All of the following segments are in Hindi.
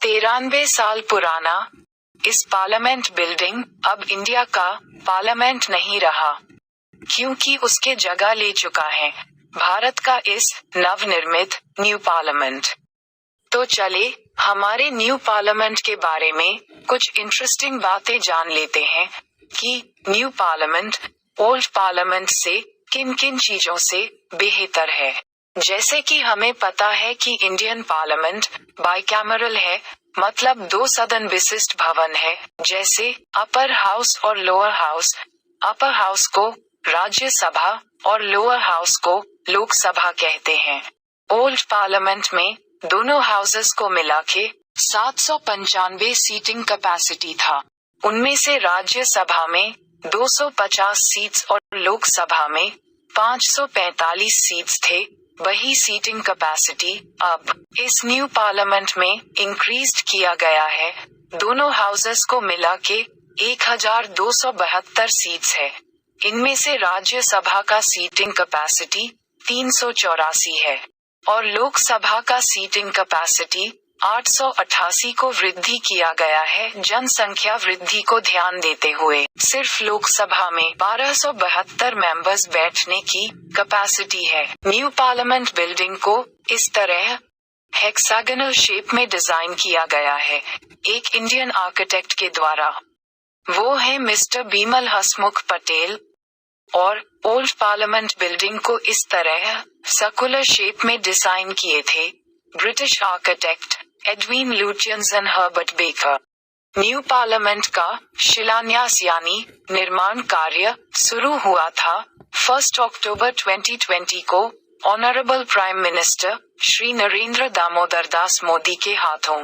93 साल पुराना इस पार्लियामेंट बिल्डिंग अब इंडिया का पार्लियामेंट नहीं रहा, क्योंकि उसके जगह ले चुका है भारत का इस नवनिर्मित न्यू पार्लियामेंट। तो चले हमारे न्यू पार्लियामेंट के बारे में कुछ इंटरेस्टिंग बातें जान लेते हैं कि न्यू पार्लियामेंट ओल्ड पार्लियामेंट से किन किन चीजों से बेहतर है। जैसे कि हमें पता है कि इंडियन पार्लियामेंट बाइकैमरल है, मतलब 2 सदन विशिष्ट भवन है, जैसे अपर हाउस और लोअर हाउस। अपर हाउस को राज्यसभा और लोअर हाउस को लोकसभा कहते हैं। ओल्ड पार्लियामेंट में दोनों हाउसेस को मिला के 795 सीटिंग कैपेसिटी था। उनमें से राज्यसभा में 250 सीट्स और लोकसभा में 545 सीट्स थे। वही सीटिंग कैपेसिटी अब इस न्यू पार्लियामेंट में इंक्रीज्ड किया गया है। दोनों हाउसेस को मिला के 1272 सीट्स है। इनमें से राज्यसभा का सीटिंग कैपेसिटी 384 है और लोकसभा का सीटिंग कैपेसिटी 888 को वृद्धि किया गया है। जनसंख्या वृद्धि को ध्यान देते हुए सिर्फ लोकसभा में 1272 मेंबर्स बैठने की कैपेसिटी है। न्यू पार्लियामेंट बिल्डिंग को इस तरह हेक्सागोनल शेप में डिजाइन किया गया है, एक इंडियन आर्किटेक्ट के द्वारा। वो है मिस्टर बीमल हसमुख पटेल। और ओल्ड पार्लियामेंट बिल्डिंग को इस तरह सर्कुलर शेप में डिजाइन किए थे British architect Edwin Lutyens and Herbert baker. New parliament का शिलान्यास यानी निर्माण कार्य शुरू हुआ था 1 अक्टूबर 2020 को honourable prime minister Shri Narendra Damodar Das Modi के हाथों,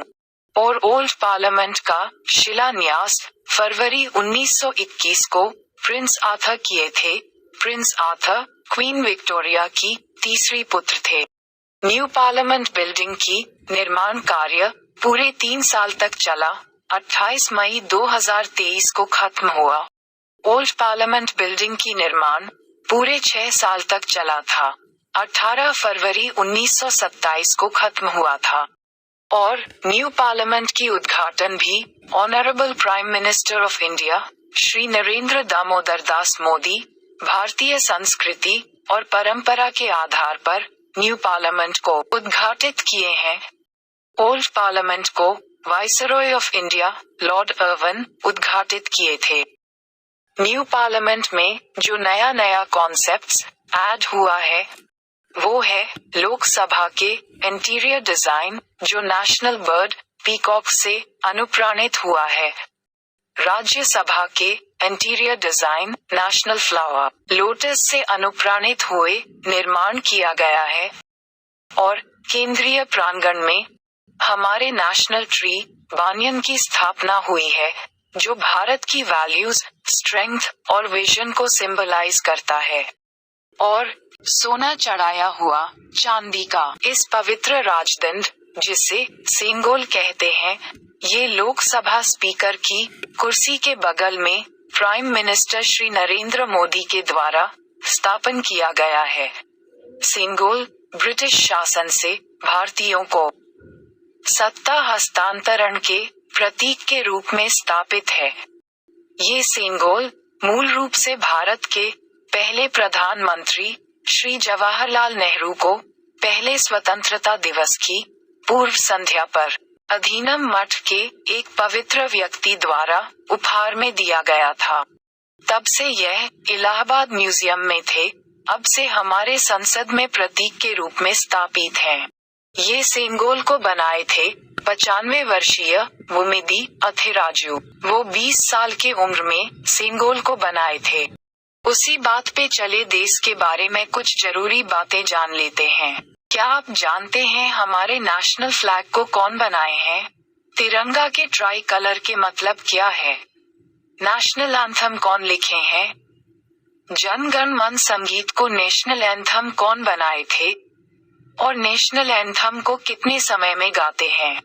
और ओल्ड पार्लियामेंट का शिलान्यास फरवरी 1921 को प्रिंस आर्थर किए थे। प्रिंस आर्थर क्वीन विक्टोरिया की तीसरी पुत्र थे। न्यू पार्लियामेंट बिल्डिंग की निर्माण कार्य पूरे 3 साल तक चला। 28 मई 2023 को खत्म हुआ। ओल्ड पार्लियामेंट बिल्डिंग की निर्माण पूरे 6 साल तक चला था। 18 फरवरी 1927 को खत्म हुआ था। और न्यू पार्लियामेंट की उद्घाटन भी honourable prime minister of India Shri Narendra Damodar Das Modi भारतीय संस्कृति और परंपरा के आधार पर न्यू पार्लियामेंट को उद्घाटित किए हैं। ओल्ड पार्लियामेंट को viceroy of India Lord urban उद्घाटित किए थे। न्यू पार्लियामेंट में जो नया नया कॉन्सेप्ट्स ऐड हुआ है वो है लोकसभा के इंटीरियर डिजाइन, जो नेशनल बर्ड पीकॉक से अनुप्राणित हुआ है। राज्यसभा के interior design national flower lotus से अनुप्राणित हुए निर्माण किया गया है। और केंद्रीय प्रांगण में हमारे नेशनल ट्री बानियन की स्थापना हुई है, जो भारत की वैल्यूज, स्ट्रेंथ और विजन को सिंबलाइज करता है। और सोना चढ़ाया हुआ चांदी का इस पवित्र राजदंड, जिसे सेंगोल कहते हैं, ये लोकसभा स्पीकर की कुर्सी के बगल में प्राइम मिनिस्टर श्री नरेंद्र मोदी के द्वारा स्थापन किया गया है। सेंगोल ब्रिटिश शासन से भारतीयों को सत्ता हस्तांतरण के प्रतीक के रूप में स्थापित है। ये सेंगोल मूल रूप से भारत के पहले प्रधानमंत्री श्री जवाहरलाल नेहरू को पहले स्वतंत्रता दिवस की पूर्व संध्या पर अधिनम मठ के एक पवित्र व्यक्ति द्वारा उपहार में दिया गया था। तब से यह इलाहाबाद म्यूजियम में थे, अब से हमारे संसद में प्रतीक के रूप में स्थापित हैं। ये सेंगोल को बनाए थे 95 वर्षीय वुमिदी अथिराजू। वो 20 साल की उम्र में सेंगोल को बनाए थे। उसी बात पे चले देश के बारे में कुछ जरूरी बातें जान लेते हैं। क्या आप जानते हैं हमारे नेशनल फ्लैग को कौन बनाए हैं? तिरंगा के ट्राई कलर के मतलब क्या है? नेशनल एंथम कौन लिखे हैं? जन गण मन संगीत को नेशनल एंथम कौन बनाए थे? और नेशनल एंथम को कितने समय में गाते हैं?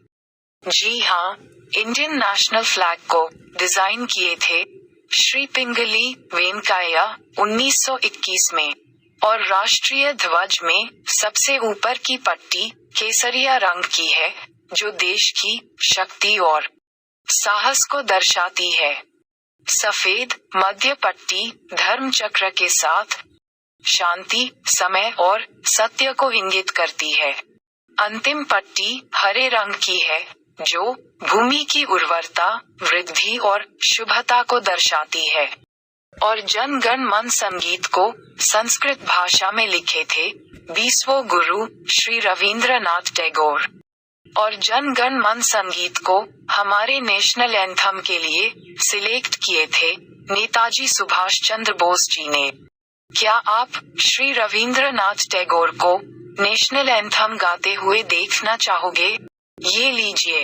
जी हाँ, इंडियन नेशनल फ्लैग को डिजाइन किए थे श्री पिंगली वेंकैया 1921 में। और राष्ट्रीय ध्वज में सबसे ऊपर की पट्टी केसरिया रंग की है, जो देश की शक्ति और साहस को दर्शाती है। सफेद मध्य पट्टी धर्म चक्र के साथ शांति, समय और सत्य को इंगित करती है। अंतिम पट्टी हरे रंग की है, जो भूमि की उर्वरता, वृद्धि और शुभता को दर्शाती है। और जन गण मन संगीत को संस्कृत भाषा में लिखे थे 20वें गुरु श्री रविंद्रनाथ टैगोर। और जन गण मन संगीत को हमारे नेशनल एंथम के लिए सिलेक्ट किए थे नेताजी सुभाष चंद्र बोस जी ने। क्या आप श्री रविंद्रनाथ टैगोर को नेशनल एंथम गाते हुए देखना चाहोगे? ये लीजिए।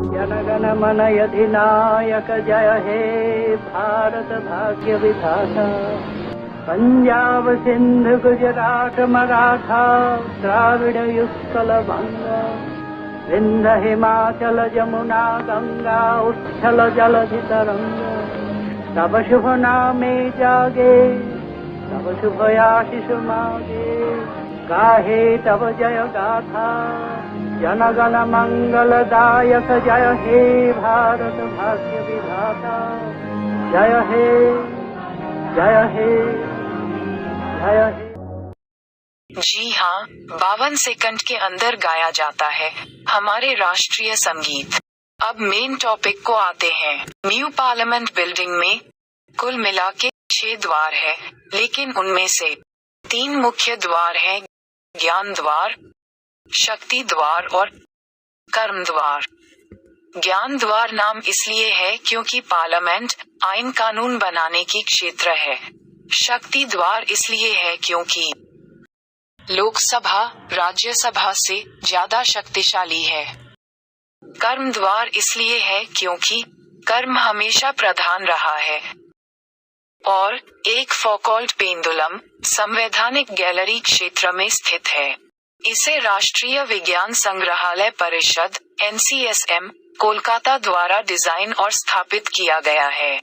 जनगण मन अधिनायक जय हे भारत भाग्य विधाता, पंजाब सिंध गुजरात मराठा द्राविड़ उत्कल बंगा, विंध्य हिमाचल जमुना गंगा उच्छल जलधि तरंगा। तब शुभ नामे जागे, तब शुभ आशीष मागे, गाहे तब जय गाथा, जनगण मंगलदायक जय हे भारत भाग्य विधाता, जय हे जय हे जय हे। जी हाँ, 52 सेकंड के अंदर गाया जाता है हमारे राष्ट्रीय संगीत। अब मेन टॉपिक को आते हैं। न्यू पार्लियामेंट बिल्डिंग में कुल मिला के 6 द्वार है, लेकिन उनमें से 3 मुख्य द्वार हैं, ज्ञान द्वार, शक्ति द्वार और कर्म द्वार। ज्ञान द्वार नाम इसलिए है क्योंकि पार्लियामेंट आईन कानून बनाने की क्षेत्र है। शक्ति द्वार इसलिए है क्योंकि लोकसभा राज्यसभा से ज्यादा शक्तिशाली है। कर्म द्वार इसलिए है क्योंकि कर्म हमेशा प्रधान रहा है। और एक फौकॉल्ट पेंडुलम संवैधानिक गैलरी क्षेत्र में स्थित है। इसे राष्ट्रीय विज्ञान संग्रहालय परिषद NCSM कोलकाता द्वारा डिजाइन और स्थापित किया गया है,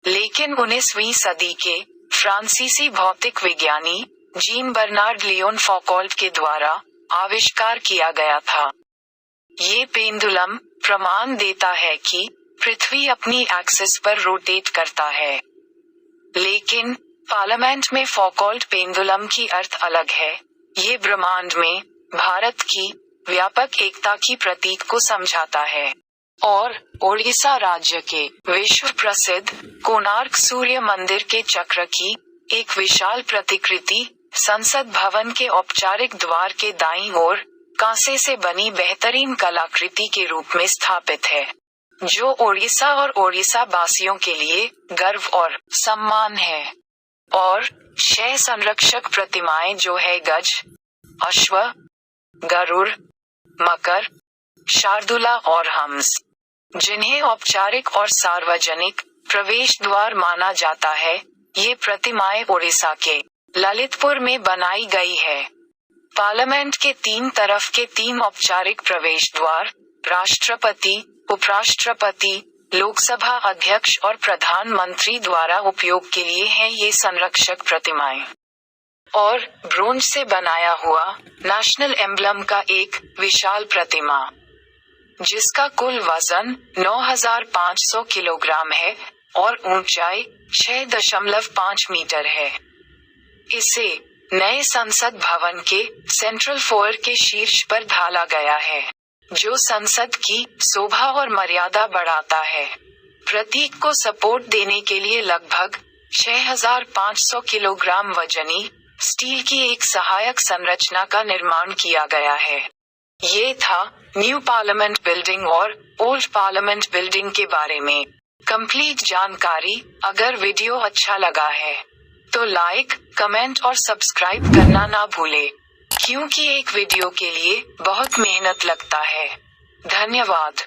लेकिन 19वीं सदी के फ्रांसीसी भौतिक विज्ञानी जीन बर्नार्ड लियोन फौकॉल्ट के द्वारा आविष्कार किया गया था। ये पेंडुलम प्रमाण देता है कि पृथ्वी अपनी एक्सिस पर रोटेट करता है, लेकिन पार्लियामेंट में फौकॉल्ट पेंडुलम की अर्थ अलग है। ये ब्रह्मांड में भारत की व्यापक एकता की प्रतीक को समझाता है। और ओडिशा राज्य के विश्व प्रसिद्ध कोणार्क सूर्य मंदिर के चक्र की एक विशाल प्रतिकृति संसद भवन के औपचारिक द्वार के दाईं ओर कांसे से बनी बेहतरीन कलाकृति के रूप में स्थापित है, जो ओडिशा और ओडिशा वासियों के लिए गर्व और सम्मान है। और 6 संरक्षक प्रतिमाएं जो है गज, अश्व, गरुड़, मकर, शार्दुला और हंस, जिन्हें औपचारिक और सार्वजनिक प्रवेश द्वार माना जाता है। ये प्रतिमाएं ओडिशा के ललितपुर में बनाई गई है। पार्लियामेंट के 3 तरफ के 3 औपचारिक प्रवेश द्वार राष्ट्रपति, उपराष्ट्रपति, लोकसभा अध्यक्ष और प्रधानमंत्री द्वारा उपयोग के लिए हैं ये संरक्षक प्रतिमाएं। और ब्रोंज से बनाया हुआ नेशनल एम्बलम का एक विशाल प्रतिमा, जिसका कुल वजन 9500 किलोग्राम है और ऊंचाई 6.5 मीटर है। इसे नए संसद भवन के सेंट्रल फोयर के शीर्ष पर ढाला गया है, जो संसद की शोभा और मर्यादा बढ़ाता है। प्रतीक को सपोर्ट देने के लिए लगभग 6500 किलोग्राम वजनी स्टील की एक सहायक संरचना का निर्माण किया गया है। ये था न्यू पार्लियामेंट बिल्डिंग और ओल्ड पार्लियामेंट बिल्डिंग के बारे में कंप्लीट जानकारी। अगर वीडियो अच्छा लगा है तो लाइक, कमेंट और सब्सक्राइब करना ना भूले, क्योंकि एक वीडियो के लिए बहुत मेहनत लगता है। धन्यवाद।